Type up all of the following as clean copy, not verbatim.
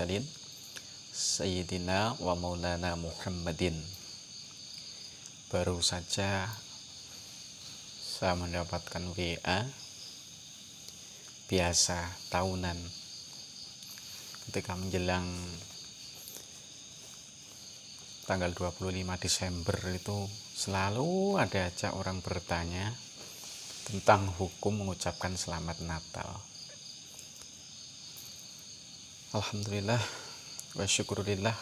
mursalin Sayyidina wa maulana Muhammadin. Baru saja saya mendapatkan WA biasa tahunan ketika menjelang tanggal 25 Desember itu selalu ada aja orang bertanya tentang hukum mengucapkan selamat Natal. Alhamdulillah wa syukurillah,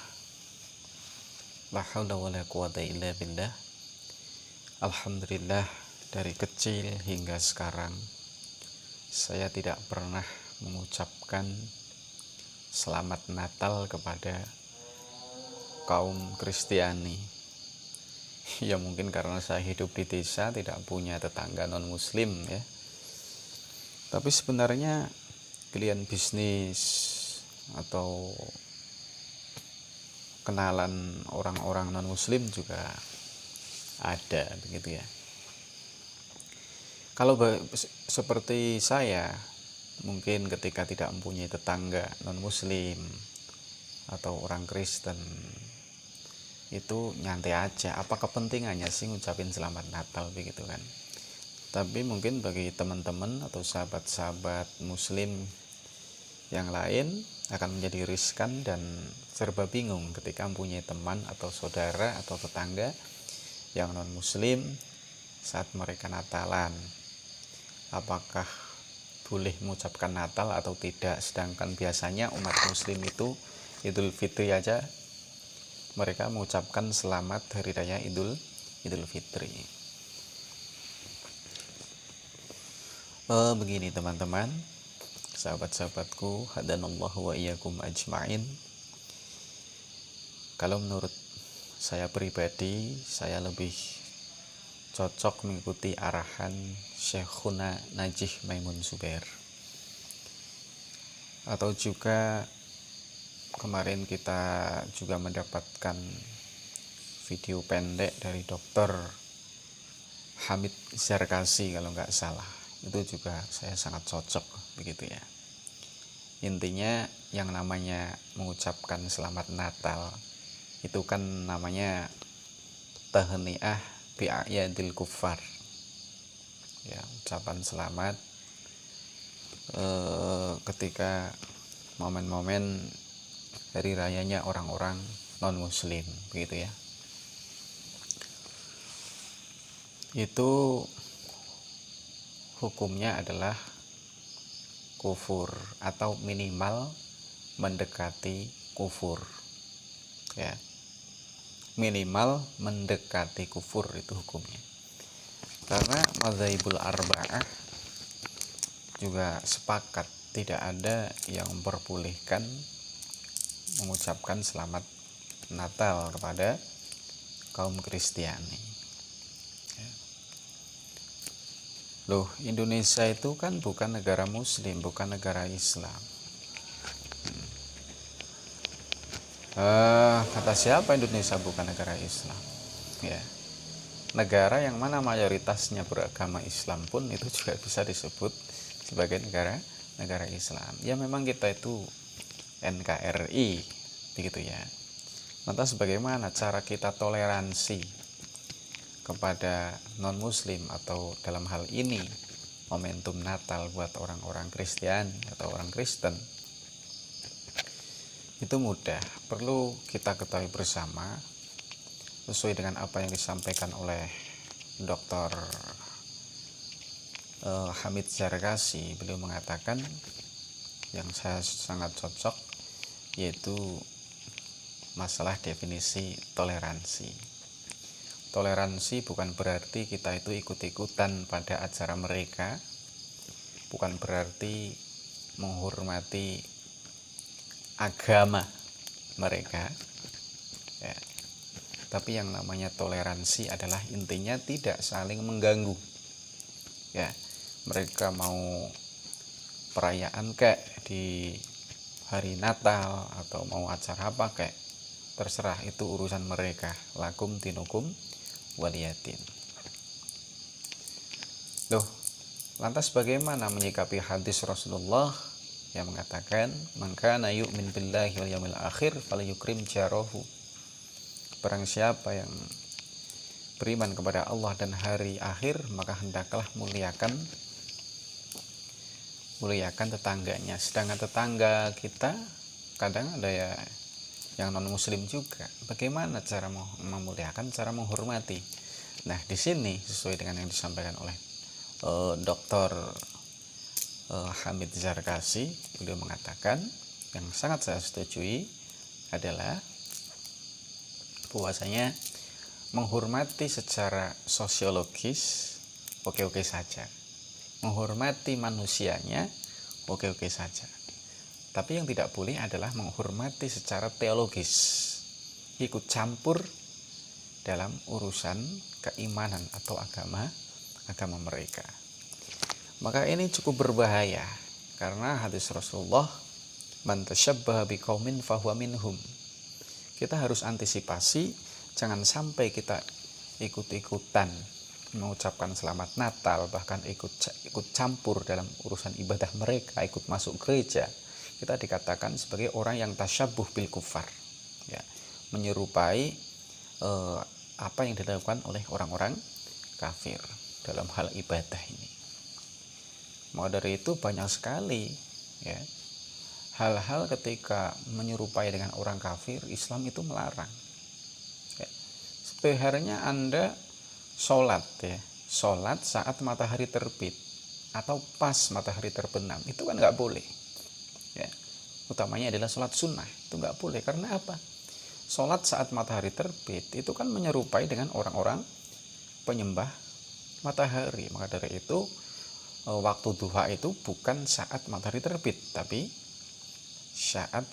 la haula wa la quwata illa billah. Alhamdulillah, dari kecil hingga sekarang saya tidak pernah mengucapkan selamat Natal kepada kaum Kristiani. Ya mungkin karena saya hidup di desa, tidak punya tetangga non muslim ya. Tapi sebenarnya klien bisnis atau kenalan orang-orang non muslim juga ada begitu ya. Kalau seperti saya, mungkin ketika tidak mempunyai tetangga non muslim atau orang Kristen, itu nyantai aja, apa kepentingannya sih ngucapin selamat Natal begitu kan. Tapi mungkin bagi teman-teman atau sahabat-sahabat muslim yang lain akan menjadi riskan dan serba bingung ketika mempunyai teman atau saudara atau tetangga yang non muslim saat mereka Natalan. Apakah boleh mengucapkan Natal atau tidak, sedangkan biasanya umat muslim itu Idul Fitri aja mereka mengucapkan selamat hari raya Idul Fitri. Begini teman-teman, sahabat-sahabatku, hadanallahu wa iyyakum ajma'in. Kalau menurut saya pribadi, saya lebih cocok mengikuti arahan Syekhuna Najih Maimun Zubair. Atau juga kemarin kita juga mendapatkan video pendek dari Dr. Hamid Zarkasi kalau nggak salah. Itu juga saya sangat cocok begitu ya. Intinya yang namanya mengucapkan selamat Natal itu kan namanya tahniah bi'ayadil kuffar ya, ucapan selamat ketika momen-momen hari rayanya orang-orang non muslim begitu ya. Itu hukumnya adalah kufur atau minimal mendekati kufur ya, minimal mendekati kufur itu hukumnya. Karena mazhabul arba'ah juga sepakat tidak ada yang memperbolehkan mengucapkan selamat Natal kepada kaum Kristiani. Loh, Indonesia itu kan bukan negara muslim, bukan negara Islam. Kata siapa Indonesia bukan negara Islam? Ya, negara yang mana mayoritasnya beragama Islam pun itu juga bisa disebut sebagai negara Islam. Ya memang kita itu NKRI begitu ya. Lantas bagaimana cara kita toleransi kepada non muslim atau dalam hal ini momentum Natal buat orang-orang Kristiani atau orang Kristen? Itu mudah, perlu kita ketahui bersama sesuai dengan apa yang disampaikan oleh Dr. Hamid Zarkasi. Beliau mengatakan yang saya sangat cocok, yaitu masalah definisi toleransi. Toleransi bukan berarti kita itu ikut-ikutan pada acara mereka, bukan berarti menghormati agama mereka ya. Tapi yang namanya toleransi adalah intinya tidak saling mengganggu ya. Mereka mau perayaan kayak di hari Natal atau mau acara apa kayak, terserah, itu urusan mereka. Lakum dinukum waliyatin. Loh, lantas bagaimana menyikapi hadis Rasulullah yang mengatakan, "Man kana yu'min billahi wal yaumil akhir falyukrim jarahu." Barang siapa yang beriman kepada Allah dan hari akhir, maka hendaklah muliakan tetangganya. Sedangkan tetangga kita kadang ada ya yang non muslim juga. Bagaimana cara memuliakan, cara menghormati? Nah, di sini sesuai dengan yang disampaikan oleh Dr. Hamid Zarkasi, beliau mengatakan yang sangat saya setujui adalah bahwasanya menghormati secara sosiologis oke-oke saja, menghormati manusianya oke-oke saja, tapi yang tidak boleh adalah menghormati secara teologis, ikut campur dalam urusan keimanan atau agama mereka. Maka ini cukup berbahaya karena hadis Rasulullah, "Man tasyabbaha biqaumin fahuwa minhum." Kita harus antisipasi jangan sampai kita ikut-ikutan mengucapkan selamat Natal, bahkan ikut campur dalam urusan ibadah mereka, ikut masuk gereja. Kita dikatakan sebagai orang yang tasyabbuh bil kufar, ya, menyerupai apa yang dilakukan oleh orang-orang kafir dalam hal ibadah ini. Maka dari itu banyak sekali ya hal-hal ketika menyerupai dengan orang kafir, Islam itu melarang. Ya. Sebenarnya Anda sholat saat matahari terbit atau pas matahari terbenam, itu kan nggak boleh. Ya. Utamanya adalah sholat sunnah, itu nggak boleh. Karena apa? Sholat saat matahari terbit itu kan menyerupai dengan orang-orang penyembah matahari. Maka dari itu waktu duha itu bukan saat matahari terbit, tapi saat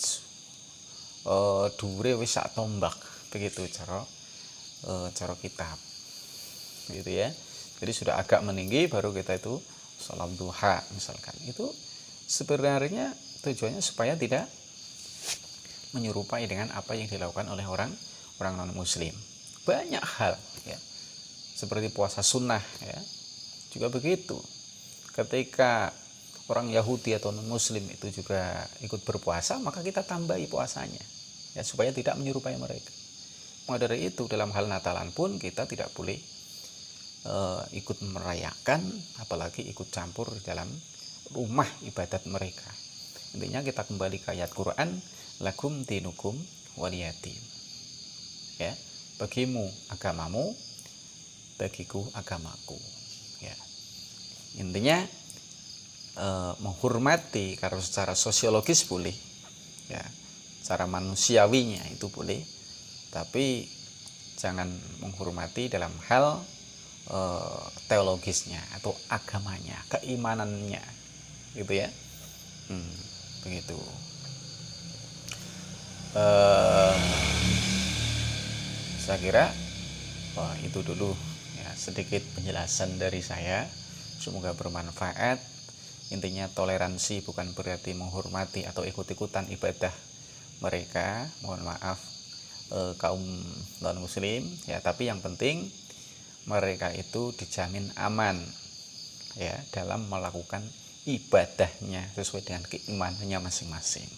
dure wis sak tombak, begitu cara kitab, gitu ya. Jadi sudah agak meninggi baru kita itu salat duha misalkan. Itu sebenarnya tujuannya supaya tidak menyerupai dengan apa yang dilakukan oleh orang non muslim. Banyak hal ya, seperti puasa sunnah ya, juga begitu. Ketika orang Yahudi atau non muslim itu juga ikut berpuasa, maka kita tambahi puasanya ya, supaya tidak menyerupai mereka. Maka dari itu dalam hal Natalan pun kita tidak boleh ikut merayakan, apalagi ikut campur dalam rumah ibadat mereka. Intinya kita kembali ke ayat Quran, lakum dinukum waliyadin, ya, bagimu agamamu, bagiku agamaku, ya. Intinya menghormati karena secara sosiologis boleh, ya, secara manusiawinya itu boleh, tapi jangan menghormati dalam hal teologisnya atau agamanya, keimanannya, gitu ya. Begitu. Saya kira itu dulu ya, sedikit penjelasan dari saya, semoga bermanfaat. Intinya toleransi bukan berarti menghormati atau ikut-ikutan ibadah mereka, mohon maaf kaum non muslim ya, tapi yang penting mereka itu dijamin aman ya dalam melakukan ibadahnya sesuai dengan keimanannya masing-masing.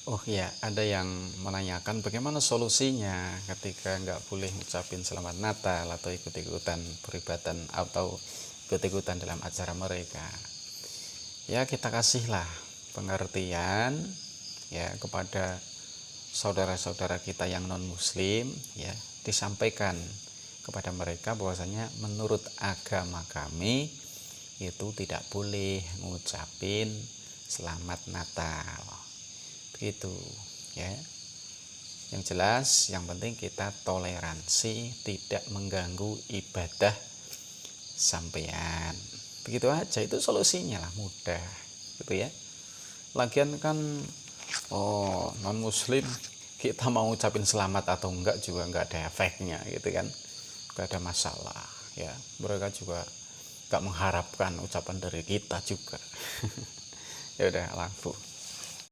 Oh ya, ada yang menanyakan bagaimana solusinya ketika nggak boleh ngucapin selamat Natal atau ikut-ikutan peribadatan atau ikut-ikutan dalam acara mereka. Ya, kita kasihlah pengertian ya kepada saudara-saudara kita yang non muslim ya, disampaikan kepada mereka bahwasanya menurut agama kami itu tidak boleh ngucapin selamat Natal, begitu ya. Yang jelas yang penting kita toleransi, tidak mengganggu ibadah sampean, begitu aja. Itu solusinya lah, mudah gitu ya. Lagian kan non muslim kita mau ucapin selamat atau enggak juga enggak ada efeknya gitu kan, enggak ada masalah ya. Mereka juga enggak mengharapkan ucapan dari kita juga. Ya udah, langsung.